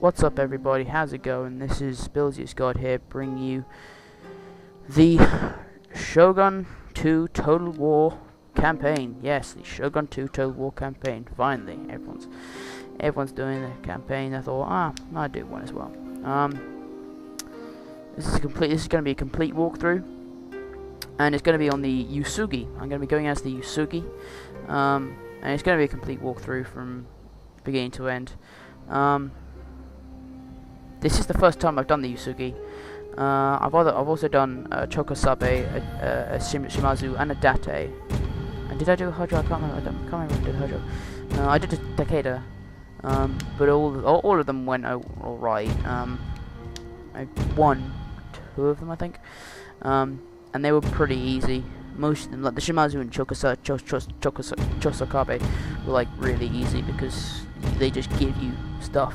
What's up, everybody? How's it going? This is Billsius God here, bringing you the Shogun 2 Total War campaign. Yes, the Shogun 2 Total War campaign. Finally, everyone's doing the campaign. I thought, I'll do one as well. This is going to be a complete walkthrough, and it's going to be on the uesuegi. I'm going to be going as the uesuegi, and it's going to be a complete walkthrough from beginning to end. This is the first time I've done the uesuegi. I've also done a Chokosabe, a Shimazu, and a Date. And did I do a Hojo? I can't remember if I did Hojo. I did a Takeda, but all of them went all right. I won 2 of them, I think, and they were pretty easy. Most of them, like the Shimazu and Chosakabe, were like really easy because they just give you stuff.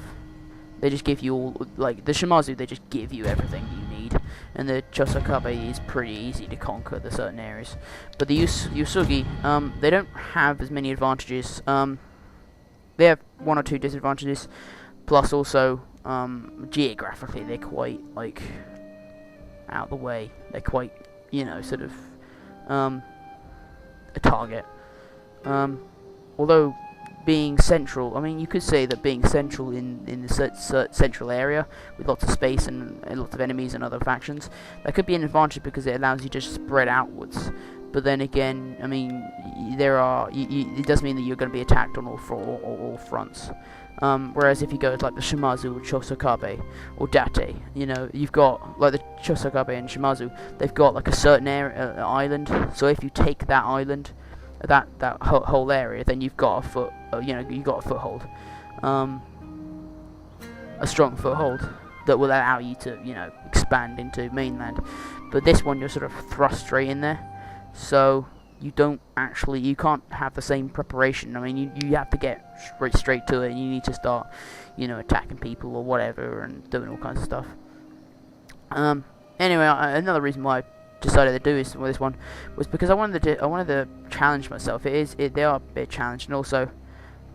They just give you all, like the Shimazu, they just give you everything you need, and the Chosakabe is pretty easy to conquer the certain areas. But the uesuegi, they don't have as many advantages. They have 1 or 2 disadvantages, plus also geographically they're quite like out of the way. They're quite, sort of a target. Although being central, I mean, you could say that being central in the central area with lots of space and lots of enemies and other factions, that could be an advantage because it allows you to just spread outwards. But then again, I mean, it does mean that you're going to be attacked on all fronts. Whereas if you go to like the Shimazu or Chosakabe or Date, you've got like the Chosakabe and Shimazu, they've got like a certain area, island. So if you take that island, that whole area, then you've got a foothold, a strong foothold that will allow you to expand into mainland. But this one, you're sort of thrust straight in there, so you can't have the same preparation. I mean, you have to get straight to it, and you need to start attacking people or whatever and doing all kinds of stuff. Anyway, another reason why I decided to do this one was because I wanted to challenge myself. They are a bit challenged, and also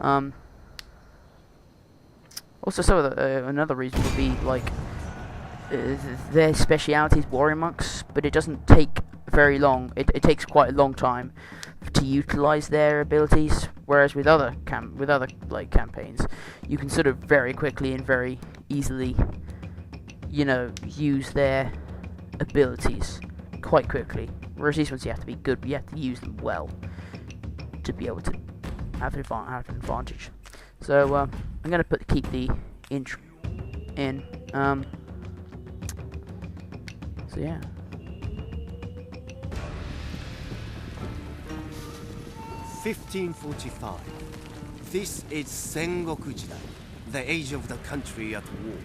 some of another reason would be like their speciality is warrior monks, but it doesn't take very long. It takes quite a long time to utilize their abilities, whereas with other campaigns, you can sort of very quickly and very easily use their abilities quite quickly, whereas these ones you have to be good, but you have to use them well to be able to have an advantage. So I'm going to keep the intro in. So yeah. (1545). This is Sengoku Jidai, the age of the country at war.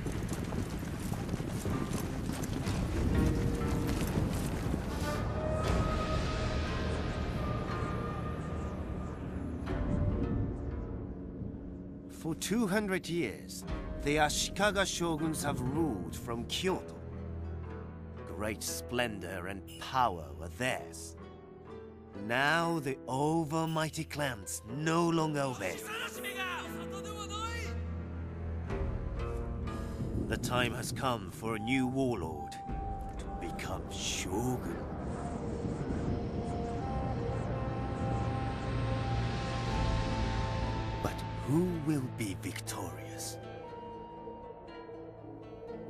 For 200 years, the Ashikaga shoguns have ruled from Kyoto. Great splendor and power were theirs. Now the overmighty clans no longer obey. The time has come for a new warlord to become shogun. But who will be victorious?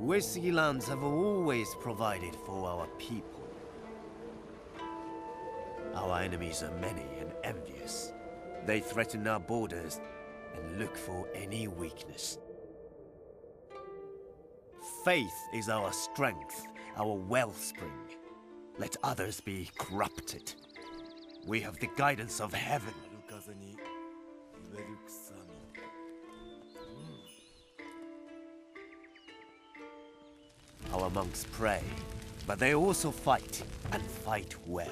Uesuegi lands have always provided for our people. Our enemies are many and envious. They threaten our borders and look for any weakness. Faith is our strength, our wellspring. Let others be corrupted. We have the guidance of heaven. Our monks pray, but they also fight, and fight well.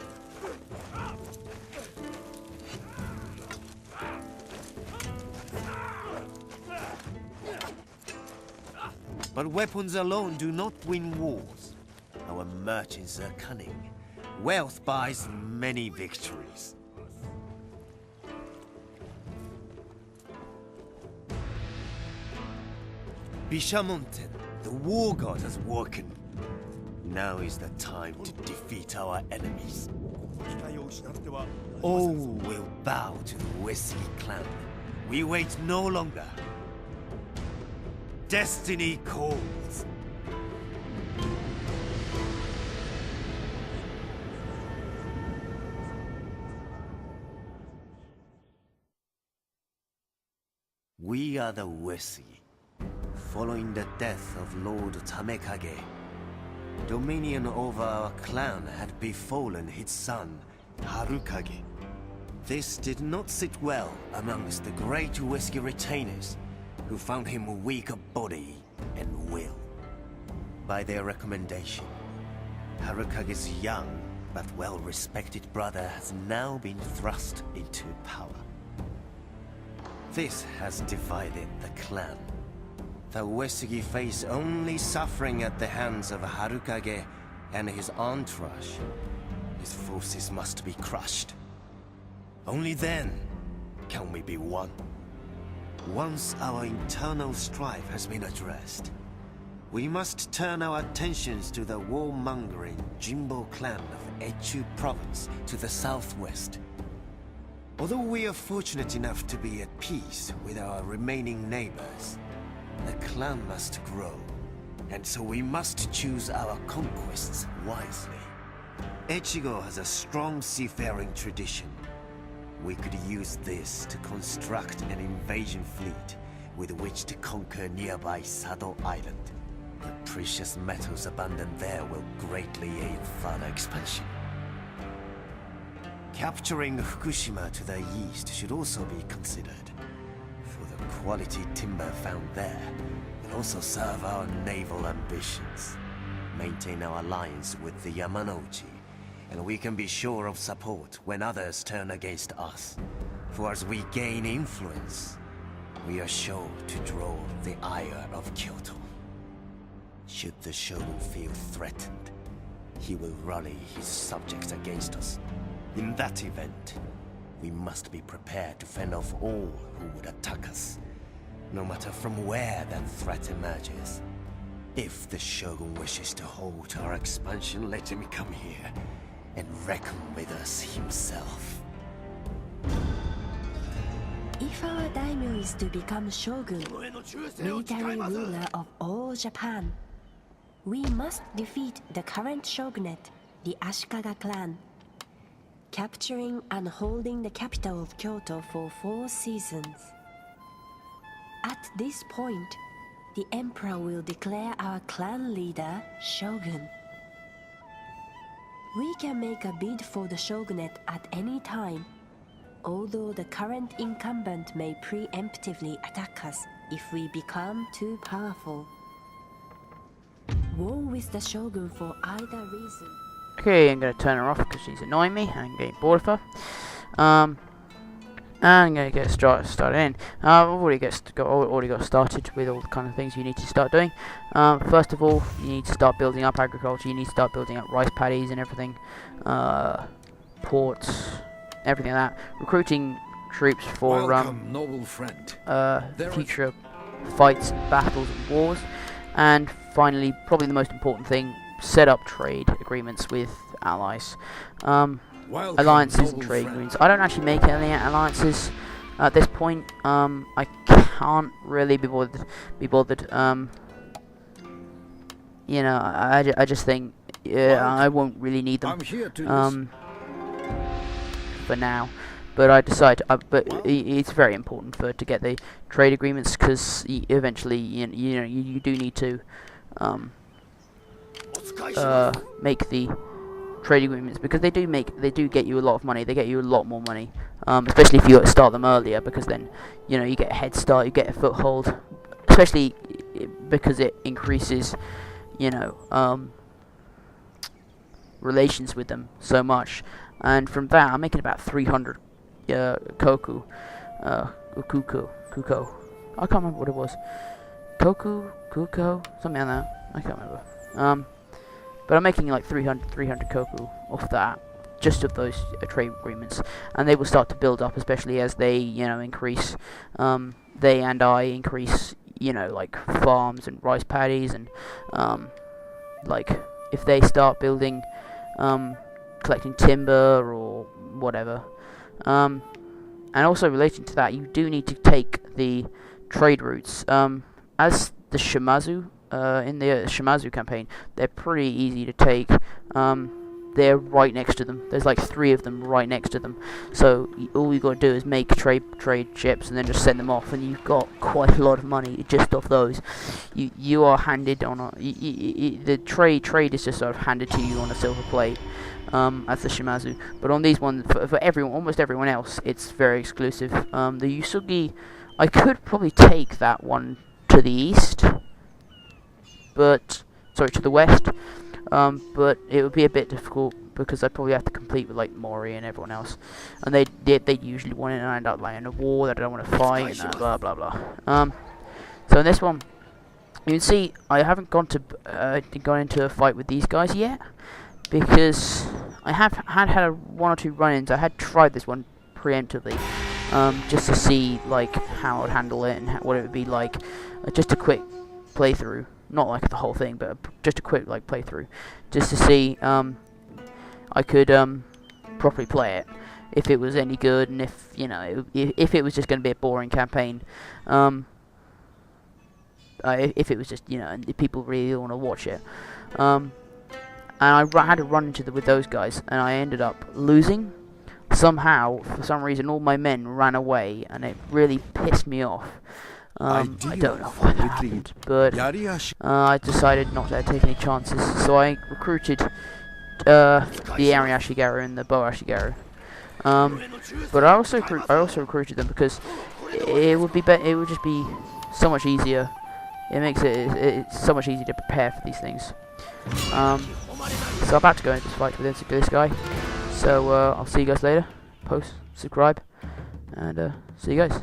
But weapons alone do not win wars. Our merchants are cunning. Wealth buys many victories. Bishamonten, the war god, has woken. Now is the time to defeat our enemies. All will bow to the uesuegi clan. We wait no longer. Destiny calls. We are the uesuegi. Following the death of Lord Tamekage, dominion over our clan had befallen his son, Harukage. This did not sit well amongst the great uesuegi retainers, who found him weak of body and will. By their recommendation, Harukage's young but well-respected brother has now been thrust into power. This has divided the clan. The uesuegi face only suffering at the hands of Harukage and his entourage. His forces must be crushed. Only then can we be one. Once our internal strife has been addressed, we must turn our attentions to the warmongering Jimbo clan of Echu province to the southwest. Although we are fortunate enough to be at peace with our remaining neighbors, the clan must grow, and so we must choose our conquests wisely. Echigo has a strong seafaring tradition. We could use this to construct an invasion fleet with which to conquer nearby Sado Island. The precious metals abundant there will greatly aid further expansion. Capturing Fukushima to the east should also be considered. The quality timber found there will also serve our naval ambitions. Maintain our alliance with the Yamanouchi, and we can be sure of support when others turn against us. For as we gain influence, we are sure to draw the ire of Kyoto. Should the Shogun feel threatened, he will rally his subjects against us. In that event, we must be prepared to fend off all who would attack us, no matter from where that threat emerges. If the Shogun wishes to halt our expansion, let him come here and reckon with us himself. If our daimyo is to become Shogun, military ruler of all Japan, we must defeat the current shogunate, the Ashikaga clan, capturing and holding the capital of Kyoto for 4 seasons. At this point, the emperor will declare our clan leader Shogun. We can make a bid for the shogunate at any time, although the current incumbent may preemptively attack us if we become too powerful. War with the shogun for either reason. Okay, I'm going to turn her off because she's annoying me. I'm getting bored of her. And I'm going to get started in. I've already got started with all the kind of things you need to start doing. First of all, you need to start building up agriculture. You need to start building up rice paddies and everything. Ports, everything like that. Recruiting troops for Welcome, noble friend. future fights, battles, and wars. And finally, probably the most important thing, set up trade agreements with allies. Alliances and trade agreements. I don't actually make any alliances at this point. I can't really be bothered. You know, I just think I won't really need them. I'm here to for now. But I decide. It's very important to get the trade agreements because eventually, you do need to make the trade agreements because they do get you a lot of money. They get you a lot more money, especially if you start them earlier, because then you get a head start, you get a foothold, especially because it increases relations with them so much. And from that, I'm making about 300 kuko. I can't remember what it was. Kuko, something like that. I can't remember. But I'm making like 300 koku off that, just of those trade agreements, and they will start to build up, especially as they increase. They and I increase you know, like farms and rice paddies, and like if they start building, collecting timber or whatever. And also relating to that, you do need to take the trade routes. As the Shimazu, in the Shimazu campaign, they're pretty easy to take. They're right next to them. There's like 3 of them right next to them. So all you got to do is make trade ships and then just send them off, and you've got quite a lot of money just off those. You are handed on a the trade is just sort of handed to you on a silver plate. As the Shimazu, but on these ones, for everyone, almost everyone else, it's very exclusive. The uesuegi, I could probably take that one to the east, but sorry, to the west. But it would be a bit difficult because I'd probably have to compete with like Mori and everyone else, and they usually want to end up like in a war that I don't want to fight, and blah blah blah. So in this one, you can see I haven't gone into a fight with these guys yet, because I had 1 or 2 run-ins. I had tried this one preemptively, just to see like how I'd handle it and what it would be like. Just a quick playthrough. Not like the whole thing, but just a quick like playthrough, just to see I could properly play it, if it was any good, and if you know if it was just going to be a boring campaign, if it was just, you know, and if people really want to watch it, and I had to run into with those guys, and I ended up losing somehow. For some reason, all my men ran away, and it really pissed me off. I don't know why that happened, but I decided not to take any chances, so I recruited the Ari Ashigaru and the Bo Ashigaru. But I also recruited them because it would just be so much easier. It makes it's so much easier to prepare for these things. So I'm about to go into this fight with this guy. So I'll see you guys later. Post, subscribe, and see you guys.